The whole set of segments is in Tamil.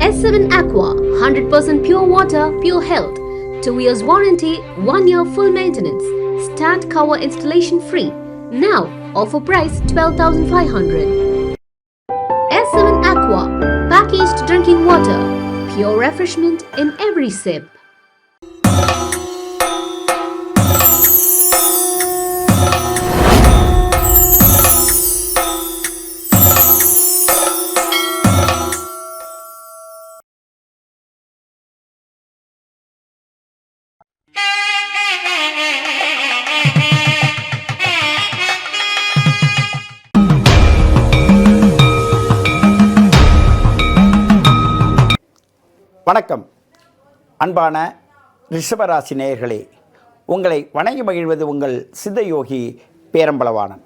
S7 Aqua, 100% pure water, pure health. 2 years warranty, 1 year full maintenance. Start cover installation free. Now, offer price 12,500. S7 Aqua, packaged drinking water. Pure refreshment in every sip. வணக்கம் அன்பான ரிஷபராசி நேயர்களே, உங்களை வணங்கி மகிழ்வது உங்கள் சித்தயோகி பேரம்பலவாணன்.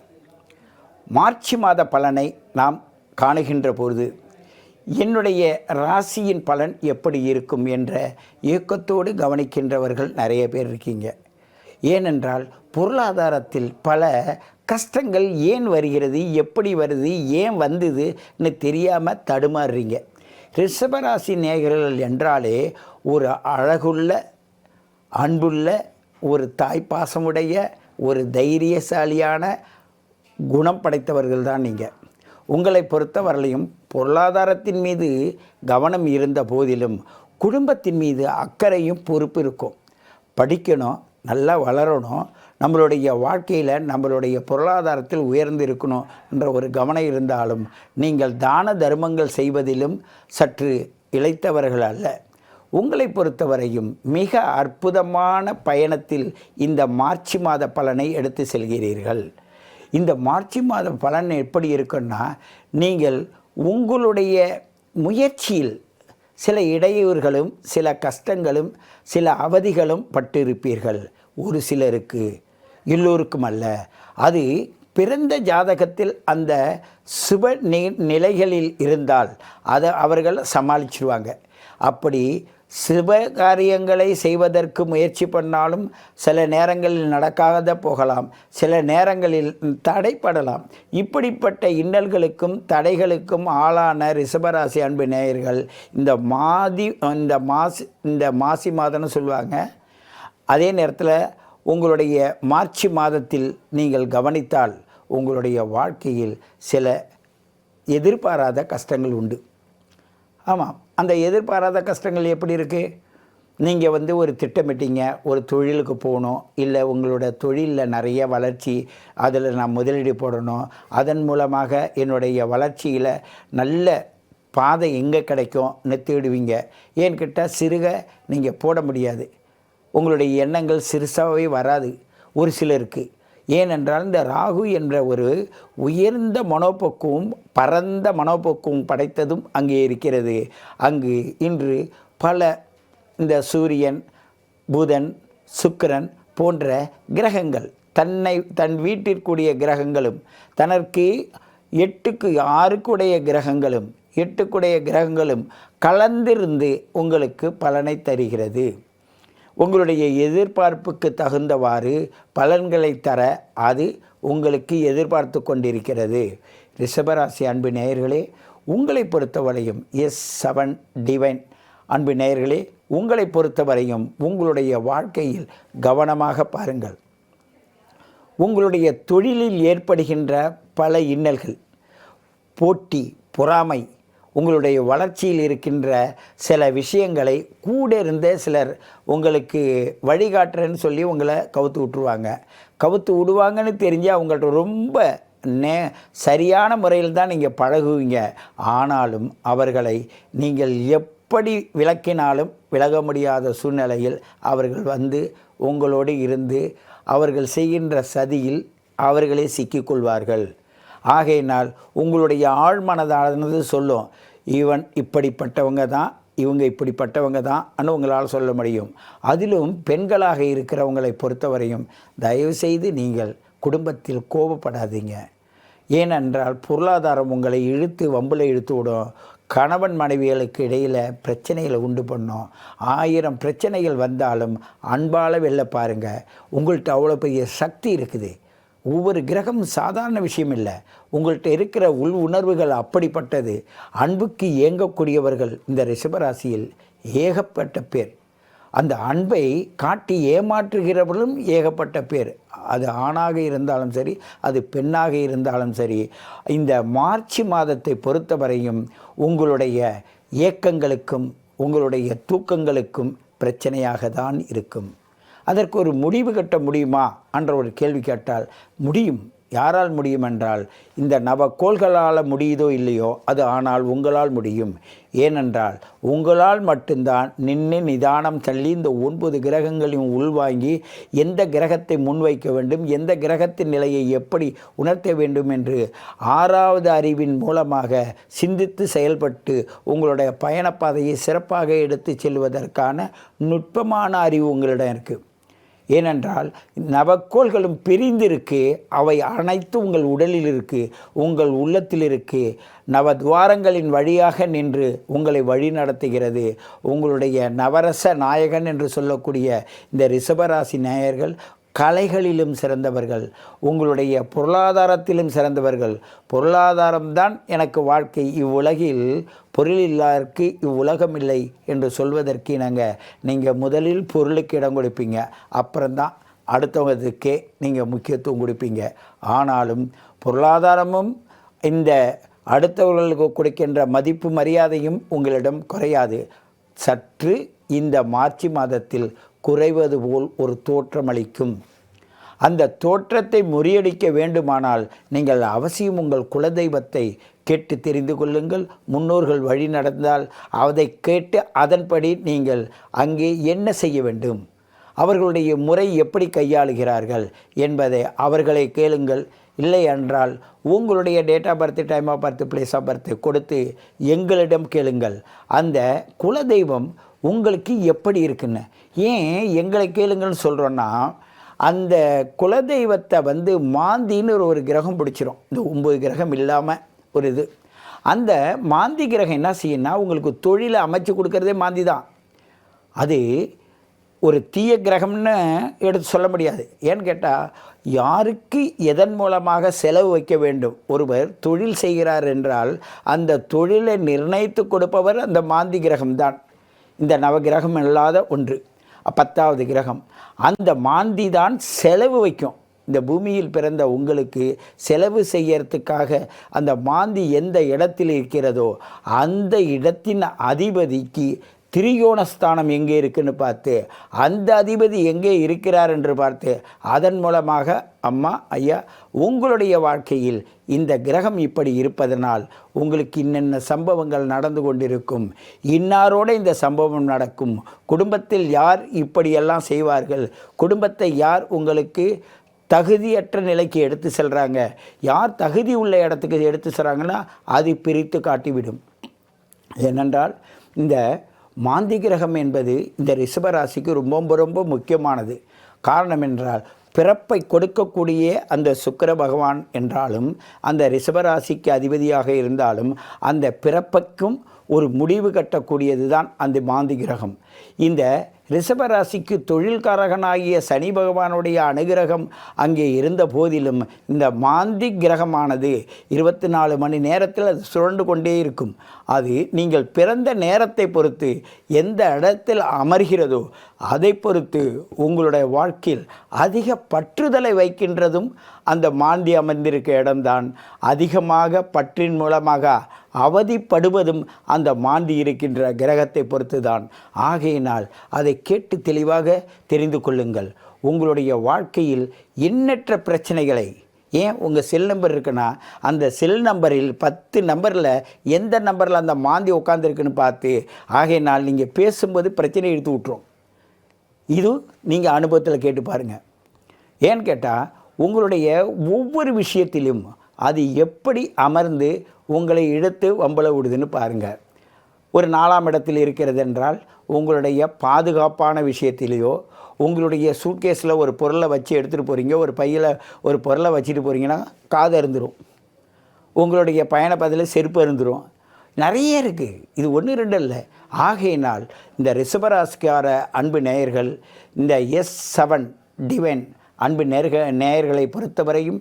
மார்ச் மாத பலனை நாம் காணுகின்ற பொழுது என்னுடைய ராசியின் பலன் எப்படி இருக்கும் என்ற ஏக்கத்தோடு கவனிக்கின்றவர்கள் நிறைய பேர் இருக்கீங்க. ஏனென்றால் பொருளாதாரத்தில் பல கஷ்டங்கள் ஏன் வருகிறது, எப்படி வருது, ஏன் வந்ததுன்னு தெரியாமல் தடுமாறுறீங்க. ரிஷபராசி நேயர்கள் என்றாலே ஒரு அழகுள்ள, அன்புள்ள, ஒரு தாய்ப்பாசமுடைய, ஒரு தைரியசாலியான குணம் படைத்தவர்கள் தான் நீங்கள். உங்களை பொறுத்தவரையிலையும் பொருளாதாரத்தின் மீது கவனம் இருந்த போதிலும் குடும்பத்தின் மீது அக்கறையும் பொறுப்பு இருக்கும். படிக்கணும், நல்லா வளரணும், நம்மளுடைய வாழ்க்கையில் நம்மளுடைய பொருளாதாரத்தில் உயர்ந்து இருக்கணும் என்ற ஒரு கவனம் இருந்தாலும் நீங்கள் தான தர்மங்கள் செய்வதிலும் சற்று இளைத்தவர்கள் அல்ல. உங்களை பொறுத்தவரையும் மிக அற்புதமான பயணத்தில் இந்த மார்ச் மாத பலனை எடுத்து செல்கிறீர்கள். இந்த மார்ச் மாத பலன் எப்படி இருக்குன்னா, நீங்கள் உங்களுடைய முயற்சியில் சில இடையூறுகளும், சில கஷ்டங்களும், சில அவதிகளும் பட்டிருப்பீர்கள். ஒரு சிலருக்கு, எல்லோருக்கும் அல்ல. அது பிறந்த ஜாதகத்தில் அந்த சுப நிலைகளில் இருந்தால் அதை அவர்கள் சமாளிச்சிடுவாங்க. அப்படி சுப காரியங்களை செய்வதற்கு முயற்சி பண்ணாலும் சில நேரங்களில் நடக்காத போகலாம், சில நேரங்களில் தடைப்படலாம். இப்படிப்பட்ட இன்னல்களுக்கும் தடைகளுக்கும் ஆளான ரிஷபராசி அன்பு நேயர்கள் இந்த மாசி மாதம்னு சொல்லுவாங்க. அதே நேரத்தில் உங்களுடைய மார்ச் மாதத்தில் நீங்கள் கவனித்தால் உங்களுடைய வாழ்க்கையில் சில எதிர்பாராத கஷ்டங்கள் உண்டு. ஆமாம், அந்த எதிர்பாராத கஷ்டங்கள் எப்படி இருக்குது? நீங்கள் ஒரு திட்டமிட்டீங்க, ஒரு தொழிலுக்கு போகணும், இல்லை உங்களோட தொழிலில் நிறைய வளர்ச்சி, அதில் நான் முதலீடு போடணும், அதன் மூலமாக என்னுடைய வளர்ச்சியில் நல்ல பாதை எங்கே கிடைக்கும்னு தேடுவீங்க. ஏன்னு கேட்டால் சிறுக நீங்கள் போட முடியாது. உங்களுடைய எண்ணங்கள் சிறுசாகவே வராது ஒரு சிலருக்கு. ஏனென்றால் இந்த ராகு என்ற ஒரு உயர்ந்த மனோபக்குவம், பரந்த மனோபக்குவம் படைத்ததும் அங்கே இருக்கிறது. அங்கு இன்று பல இந்த சூரியன், புதன், சுக்கிரன் போன்ற கிரகங்கள், தன் வீட்டிற்குரிய கிரகங்களும், தனக்கு 8க்கு 6 கிரகங்களும் 8 கிரகங்களும் கலந்திருந்து உங்களுக்கு பலனை தருகிறது. உங்களுடைய எதிர்பார்ப்புக்கு தகுந்தவாறு பலன்களை தர அது உங்களுக்கு எதிர்பார்த்து கொண்டிருக்கிறது. ரிஷபராசி அன்பு நேயர்களே, உங்களை பொறுத்தவரையும் S7 டிவைன் அன்பு நேயர்களே, உங்களை பொறுத்தவரையும் உங்களுடைய வாழ்க்கையில் கவனமாக பாருங்கள். உங்களுடைய தொழிலில் ஏற்படுகின்ற பல இன்னல்கள், போட்டி, பொறாமை, உங்களுடைய வளர்ச்சியில் இருக்கின்ற சில விஷயங்களை கூட இருந்த சிலர் உங்களுக்கு வழிகாட்டுறேன்னு சொல்லி உங்களை கவுத்து விடுவாங்கன்னு தெரிஞ்சு அவங்கள்ட்ட ரொம்ப சரியான முறையில் தான் நீங்கள் பழகுவீங்க. ஆனாலும் அவர்களை நீங்கள் எப்படி விளக்கினாலும் விலக முடியாத சூழ்நிலையில் அவர்கள் உங்களோடு இருந்து அவர்கள் செய்கின்ற சதியில் அவர்களே சிக்கிக்கொள்வார்கள். ஆகையினால் உங்களுடைய ஆழ்மனதானது சொல்லும், இவன் இப்படிப்பட்டவங்க தான், இவங்க இப்படிப்பட்டவங்க தான் உங்களால் சொல்ல முடியும். அதிலும் பெண்களாக இருக்கிறவங்களை பொறுத்தவரையும் தயவுசெய்து நீங்கள் குடும்பத்தில் கோபப்படாதீங்க. ஏனென்றால் பொருளாதாரம் உங்களை வம்பில் இழுத்து விடும். கணவன் மனைவிகளுக்கு இடையில் பிரச்சனைகளை உண்டு பண்ணும். 1000 பிரச்சனைகள் வந்தாலும் அன்பால் வெளில பாருங்கள். உங்கள்கிட்ட அவ்வளோ பெரிய சக்தி இருக்குது. ஒவ்வொரு கிரகம் சாதாரண விஷயம் இல்லை. உங்கள்கிட்ட இருக்கிற உள் உணர்வுகள் அப்படிப்பட்டது. அன்புக்கு ஏங்கக்கூடியவர்கள் இந்த ரிஷபராசியில் ஏகப்பட்ட பேர். அந்த அன்பை காட்டி ஏமாற்றுகிறவர்களும் ஏகப்பட்ட பேர். அது ஆணாக இருந்தாலும் சரி, அது பெண்ணாக இருந்தாலும் சரி, இந்த மார்ச் மாதத்தை பொறுத்தவரையும் உங்களுடைய ஏக்கங்களுக்கும் உங்களுடைய தூக்கங்களுக்கும் பிரச்சனையாக தான் இருக்கும். அதற்கு ஒரு முடிவு கட்ட முடியுமா என்ற ஒரு கேள்வி கேட்டால் முடியும். யாரால் முடியும் என்றால், இந்த நவக்கோள்களால் முடியுதோ இல்லையோ, அது ஆனால் உங்களால் முடியும். ஏனென்றால் உங்களால் மட்டும்தான் நிதானம் தள்ளி இந்த 9 கிரகங்களையும் உள்வாங்கி எந்த கிரகத்தை முன்வைக்க வேண்டும், எந்த கிரகத்தின் நிலையை எப்படி உணர்த்த வேண்டும் என்று 6வது அறிவின் மூலமாக சிந்தித்து செயல்பட்டு உங்களுடைய பயணப்பாதையை சிறப்பாக எடுத்து செல்வதற்கான நுட்பமான அறிவு உங்களிடம் இருக்குது. ஏனென்றால் நவக்கோள்களும் பிரிந்திருக்கு, அவை அனைத்து உங்கள் உடலில் இருக்குது, உங்கள் உள்ளத்தில் இருக்குது. நவத்வாரங்களின் வழியாக நின்று உங்களை வழி நடத்துகிறது. உங்களுடைய நவரச நாயகன் என்று சொல்லக்கூடிய இந்த ரிஷபராசி நேயர்கள் கலைகளிலும் சிறந்தவர்கள், உங்களுடைய பொருளாதாரத்திலும் சிறந்தவர்கள். பொருளாதாரம்தான் எனக்கு வாழ்க்கை, இவ்வுலகில் பொருள் இல்லாதற்கு இவ்வுலகம் இல்லை என்று சொல்வதற்கு நீங்கள் முதலில் பொருளுக்கு இடம் கொடுப்பீங்க, அப்புறம்தான் அடுத்தவங்களுக்கே நீங்கள் முக்கியத்துவம் கொடுப்பீங்க. ஆனாலும் பொருளாதாரமும் இந்த அடுத்தவர்களுக்கு கொடுக்கின்ற மதிப்பு மரியாதையும் உங்களிடம் குறையாது. சற்று இந்த மார்ச் மாதத்தில் குறைவது போல் ஒரு தோற்றமளிக்கும். அந்த தோற்றத்தை முறியடிக்க வேண்டுமானால் நீங்கள் அவசியம் உங்கள் குலதெய்வத்தை கேட்டு தெரிந்து கொள்ளுங்கள். முன்னோர்கள் வழி நடந்தால் அதை கேட்டு அதன்படி நீங்கள் அங்கே என்ன செய்ய வேண்டும், அவர்களுடைய முறை எப்படி கையாளுகிறார்கள் என்பதை அவர்களை கேளுங்கள். இல்லை என்றால் உங்களுடைய date of birth, time of birth, place of birth கொடுத்து எங்களிடம் கேளுங்கள். அந்த குலதெய்வம் உங்களுக்கு எப்படி இருக்குன்னு. ஏன் எங்களை கேளுங்கள்னு சொல்கிறோன்னா, அந்த குலதெய்வத்தை மாந்தின்னு ஒரு கிரகம் பிடிச்சிரும். இந்த 9 கிரகம் இல்லாமல் ஒரு இது. அந்த மாந்தி கிரகம் என்ன செய்யுன்னா, உங்களுக்கு தொழிலை அமைச்சு கொடுக்கறதே மாந்தி தான். அது ஒரு தீய கிரகம்னு எடுத்து சொல்ல முடியாது. ஏன்னு கேட்டால், யாருக்கு எதன் மூலமாக செலவு வைக்க வேண்டும். ஒருவர் தொழில் செய்கிறார் என்றால் அந்த தொழிலை நிர்ணயித்து கொடுப்பவர் அந்த மாந்தி கிரகம்தான். இந்த நவகிரகம் இல்லாத ஒன்று 10வது கிரகம். அந்த மாந்தி தான் செலவு வைக்கும். இந்த பூமியில் பிறந்த உங்களுக்கு செலவு செய்யறதுக்காக அந்த மாந்தி எந்த இடத்தில் இருக்கிறதோ அந்த இடத்தின் அதிபதிக்கு திரிகோணஸ்தானம் எங்கே இருக்குன்னு பார்த்து, அந்த அதிபதி எங்கே இருக்கிறார் என்று பார்த்து, அதன் மூலமாக அம்மா ஐயா உங்களுடைய வாழ்க்கையில் இந்த கிரகம் இப்படி இருப்பதனால் உங்களுக்கு இன்னென்ன சம்பவங்கள் நடந்து கொண்டிருக்கும், இன்னாரோடு இந்த சம்பவம் நடக்கும், குடும்பத்தில் யார் இப்படியெல்லாம் செய்வார்கள், குடும்பத்தை யார் உங்களுக்கு தகுதியற்ற நிலைக்கு எடுத்து செல்கிறாங்க, யார் தகுதி உள்ள இடத்துக்கு எடுத்து செல்கிறாங்கன்னா அது பிரித்து காட்டிவிடும். ஏனென்றால் இந்த மாந்தி கிரகம் என்பது இந்த ரிஷபராசிக்கு ரொம்ப ரொம்ப முக்கியமானது. காரணம் என்றால், பிறப்பை கொடுக்கக்கூடிய அந்த சுக்கிர பகவான் என்றாலும், அந்த ரிஷபராசிக்கு அதிபதியாக இருந்தாலும், அந்த பிறப்புக்கும் ஒரு முடிவு கட்டக்கூடியது தான் அந்த மாந்தி கிரகம். இந்த ரிஷபராசிக்கு தொழில்காரகனாகிய சனி பகவானுடைய அனுகிரகம் அங்கே இருந்த போதிலும் இந்த மாந்தி கிரகமானது 24 மணி நேரத்தில் அது சுழண்டு கொண்டே இருக்கும். அது நீங்கள் பிறந்த நேரத்தை பொறுத்து எந்த இடத்தில் அமர்கிறதோ அதை பொறுத்து உங்களுடைய வாழ்க்கையில் அதிக பற்றுதலை வைக்கின்றதும் அந்த மாந்தி அமர்ந்திருக்க இடம்தான். அதிகமாக பற்றின் மூலமாக அவதிப்படுவதும் அந்த மாந்தி இருக்கின்ற கிரகத்தை பொறுத்து தான். ஆகையினால் அதை கேட்டு தெளிவாக தெரிந்து கொள்ளுங்கள். உங்களுடைய வாழ்க்கையில் எண்ணற்ற பிரச்சனைகளை, ஏன் உங்கள் செல் நம்பர் இருக்குன்னா அந்த செல் நம்பரில் 10 நம்பரில் எந்த நம்பரில் அந்த மாந்தி உட்காந்துருக்குன்னு பார்த்து, ஆகையினால் நீங்கள் பேசும்போது பிரச்சனை எடுத்து விட்டுரும். இது நீங்கள் அனுபவத்தில் கேட்டு பாருங்கள். ஏன்னு கேட்டால், உங்களுடைய ஒவ்வொரு விஷயத்திலும் அது எப்படி அமர்ந்து உங்களை இழுத்து வம்பள விடுதுன்னு பாருங்கள். ஒரு 4ஆம் இடத்தில் இருக்கிறது என்றால் உங்களுடைய பாதுகாப்பான விஷயத்திலேயோ, உங்களுடைய சூட்கேஸில் ஒரு பொருளை வச்சு எடுத்துகிட்டு போகிறீங்க, ஒரு பையில் ஒரு பொருளை வச்சுட்டு போகிறீங்கன்னா காது அருந்துடும். உங்களுடைய பயணப்பதில் செருப்பு அருந்துடும். நிறைய இருக்குது. இது 1 2 இல்லை. ஆகையினால் இந்த ரிஷபராசிக்கார அன்பு நேயர்கள் இந்த S7 டிவைன் அன்பு நேயர்களை பொறுத்தவரையும்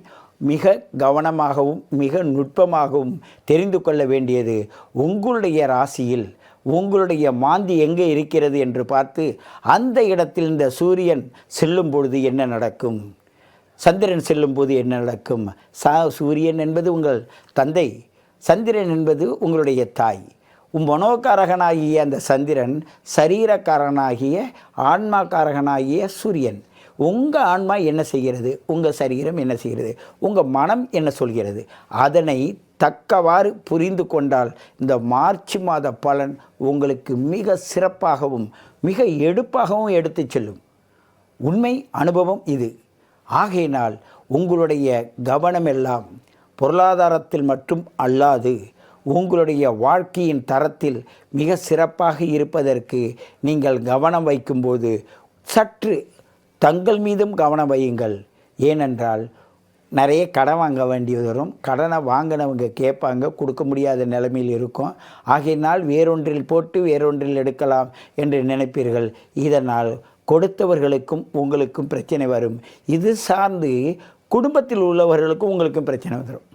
மிக கவனமாகவும் மிக நுட்பமாகவும் தெரிந்து கொள்ள வேண்டியது, உங்களுடைய ராசியில் உங்களுடைய மாந்தி எங்கே இருக்கிறது என்று பார்த்து அந்த இடத்தில் இந்த சூரியன் செல்லும் பொழுது என்ன நடக்கும், சந்திரன் செல்லும்போது என்ன நடக்கும். சூரியன் என்பது உங்கள் தந்தை, சந்திரன் என்பது உங்களுடைய தாய். மனோகாரகனாகிய அந்த சந்திரன், சரீரக்காரனாகிய ஆன்மாக்காரகனாகிய சூரியன். உங்கள் ஆன்மா என்ன செய்கிறது, உங்கள் சரீரம் என்ன செய்கிறது, உங்கள் மனம் என்ன சொல்கிறது, அதனை தக்கவாறு புரிந்து கொண்டால் இந்த மார்ச் மாத பலன் உங்களுக்கு மிக சிறப்பாகவும் மிக எடுப்பாகவும் எடுத்து செல்லும். உண்மை அனுபவம் இது. ஆகையினால் உங்களுடைய கவனமெல்லாம் பொருளாதாரத்தில் மட்டும் அல்லாது உங்களுடைய வாழ்க்கையின் தரத்தில் மிக சிறப்பாக இருப்பதற்கு நீங்கள் கவனம் வைக்கும்போது சற்று தங்கள் மீதும் கவனம் வையுங்கள். ஏனென்றால் நிறைய கடன் வாங்க வேண்டியது வரும். கடனை வாங்கினவங்க கேட்பாங்க, கொடுக்க முடியாத நிலைமையில் இருக்கும். ஆகையினால் வேறொன்றில் போட்டு வேறொன்றில் எடுக்கலாம் என்று நினைப்பீர்கள். இதனால் கொடுத்தவர்களுக்கும் உங்களுக்கும் பிரச்சனை வரும். இது சார்ந்து குடும்பத்தில் உள்ளவர்களுக்கும் உங்களுக்கும் பிரச்சனை வரும்.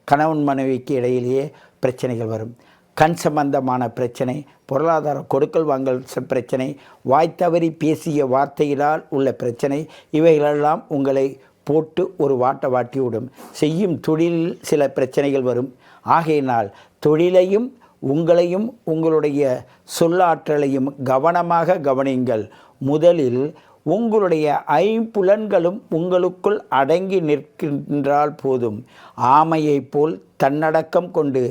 கணவன் மனைவிக்கு இடையிலேயே பிரச்சனைகள் வரும். கண் சம்பந்தமான பிரச்சனை, பொருளாதார கொடுக்கல் வாங்கல் பிரச்சனை, வாய் தவறி பேசிய வார்த்தைகளால் உள்ள பிரச்சனை, இவைகளெல்லாம் உங்களை போட்டு ஒரு வாட்டி விடும். செய்யும் தொழிலில் சில பிரச்சனைகள் வரும். ஆகையினால் தொழிலையும் உங்களையும் உங்களுடைய சொல்லாற்றலையும் கவனமாக கவனியுங்கள். முதலில் உங்களுடைய ஐம்புலன்களும் உங்களுக்குள் அடங்கி நிற்கின்றால் போதும். ஆமையைப் போல் தன்னடக்கம் கொண்டு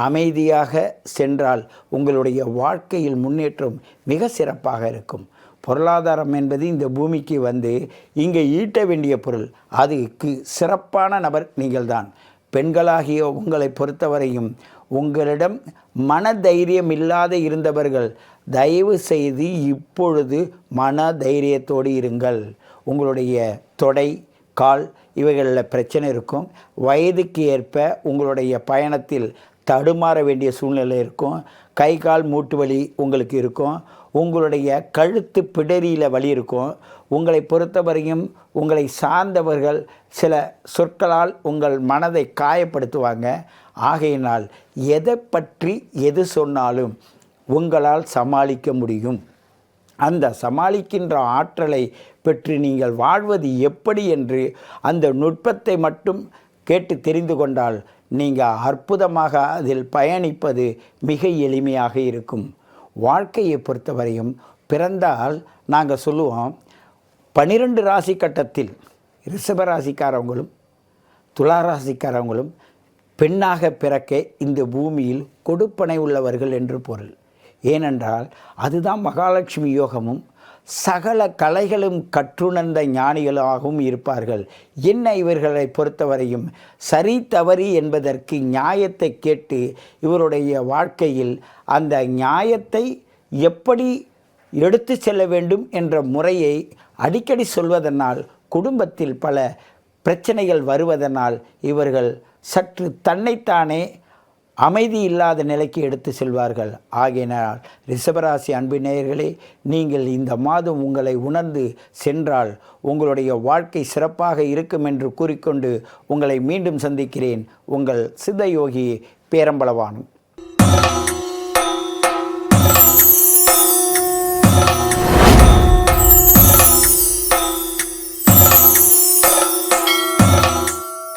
அமைதியாக சென்றால் உங்களுடைய வாழ்க்கையில் முன்னேற்றம் மிக சிறப்பாக இருக்கும். பொருளாதாரம் என்பது இந்த பூமிக்கு வந்து இங்கே ஈட்ட வேண்டிய பொருள். அதுக்கு சிறப்பான நபர் நீங்கள்தான். பெண்களாகிய உங்களை பொறுத்தவரையும் உங்களிடம் மன தைரியம் இல்லாத இருந்தவர்கள் தயவு செய்து இப்பொழுது மன தைரியத்தோடு இருங்கள். உங்களுடைய தொடை, கால் இவைகளில் பிரச்சனை இருக்கும். வயதுக்கு ஏற்ப உங்களுடைய பயணத்தில் தடுமாற வேண்டிய சூழ்நிலை இருக்கும். கை கால் மூட்டு வலி உங்களுக்கு இருக்கும். உங்களுடைய கழுத்து பிடரியில் வலி இருக்கும். உங்களை பொறுத்தவரையும் உங்களை சார்ந்தவர்கள் சில சொற்களால் உங்கள் மனதை காயப்படுத்துவாங்க. ஆகையினால் எதை பற்றி எது சொன்னாலும் உங்களால் சமாளிக்க முடியும். அந்த சமாளிக்கின்ற ஆற்றலை பெற்று நீங்கள் வாழ்வது எப்படி என்று அந்த நுட்பத்தை மட்டும் கேட்டு தெரிந்து கொண்டால் நீங்கள் அற்புதமாக அதில் பயணிப்பது மிக எளிமையாக இருக்கும். வாழ்க்கையை பொறுத்தவரையும் பிறந்தால் நாங்கள் சொல்லுவோம், 12 ராசி கட்டத்தில் ரிஷப ராசிக்காரவங்களும் துலா ராசிக்காரவங்களும் பெண்ணாக பிறக்க இந்த பூமியில் கொடுப்பனை உள்ளவர்கள் என்று பொருள். ஏனென்றால் அதுதான் மகாலட்சுமி யோகமும் சகல கலைகளும் கற்றுணர்ந்த ஞானிகளாகவும் இருப்பார்கள். என்ன இவர்களை பொறுத்தவரையும் சரி தவறி என்பதற்கு நியாயத்தை கேட்டு இவருடைய வாழ்க்கையில் அந்த நியாயத்தை எப்படி எடுத்து செல்ல வேண்டும் என்ற முறையை அடிக்கடி சொல்வதனால் குடும்பத்தில் பல பிரச்சனைகள் வருவதனால் இவர்கள் சற்று தன்னைத்தானே அமைதி இல்லாத நிலைக்கு எடுத்து செல்வார்கள். ஆகையினால் ரிஷபராசி அன்பு நேயர்களே, நீங்கள் இந்த மாதம் உங்களை உணர்ந்து சென்றால் உங்களுடைய வாழ்க்கை சிறப்பாக இருக்கும் என்று கூறிக்கொண்டு உங்களை மீண்டும் சந்திக்கிறேன். உங்கள் சித்தயோகி பேரம்பலவாணன்.